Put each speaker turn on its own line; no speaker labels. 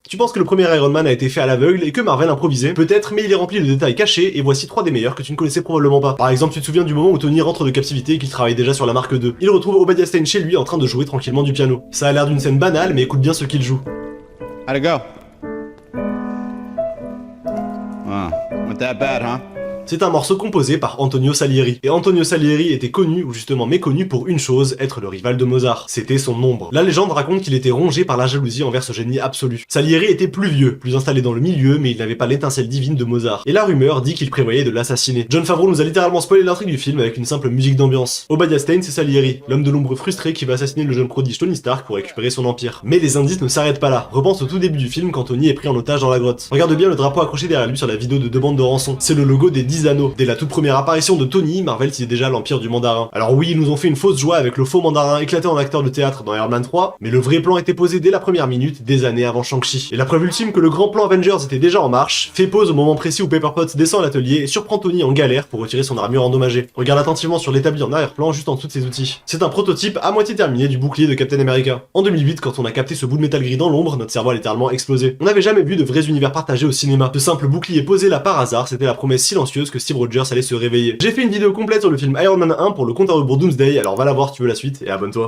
Tu penses que le premier Iron Man a été fait à l'aveugle et que Marvel improvisait? Peut-être, mais il est rempli de détails cachés et voici 3 des meilleurs que tu ne connaissais probablement pas. Par exemple, tu te souviens du moment où Tony rentre de captivité et qu'il travaille déjà sur la marque 2. Il retrouve Obadiah Stane chez lui en train de jouer tranquillement du piano. Ça a l'air d'une scène banale, mais écoute bien ce qu'il joue.
How'd it go? Wow, went that bad, huh?
C'est un morceau composé par Antonio Salieri. Et Antonio Salieri était connu, ou justement méconnu pour une chose, être le rival de Mozart. C'était son ombre. La légende raconte qu'il était rongé par la jalousie envers ce génie absolu. Salieri était plus vieux, plus installé dans le milieu, mais il n'avait pas l'étincelle divine de Mozart. Et la rumeur dit qu'il prévoyait de l'assassiner. Jon Favreau nous a littéralement spoilé l'intrigue du film avec une simple musique d'ambiance. Obadiah Stane, c'est Salieri, l'homme de l'ombre frustré qui va assassiner le jeune prodige Tony Stark pour récupérer son empire. Mais les indices ne s'arrêtent pas là. Repense au tout début du film quand Tony est pris en otage dans la grotte. Regarde bien le drapeau accroché derrière lui sur la vidéo de demande de rançon. C'est le logo des 10 anneaux. Dès la toute première apparition de Tony, Marvel disait déjà l'empire du mandarin. Alors oui, ils nous ont fait une fausse joie avec le faux mandarin éclaté en acteur de théâtre dans Iron Man 3, mais le vrai plan était posé dès la première minute, des années avant Shang-Chi. Et la preuve ultime que le grand plan Avengers était déjà en marche, fait pause au moment précis où Pepper Potts descend à l'atelier et surprend Tony en galère pour retirer son armure endommagée. Regarde attentivement sur l'établi en arrière-plan juste en dessous de ses outils. C'est un prototype à moitié terminé du bouclier de Captain America. En 2008, quand on a capté ce bout de métal gris dans l'ombre, notre cerveau a littéralement explosé. On n'avait jamais vu de vrais univers partagés au cinéma. Ce simple bouclier posé là par hasard, c'était la promesse silencieuse que Steve Rogers allait se réveiller. J'ai fait une vidéo complète sur le film Iron Man 1 pour le compte à rebours Doomsday, alors va la voir si tu veux la suite et abonne-toi.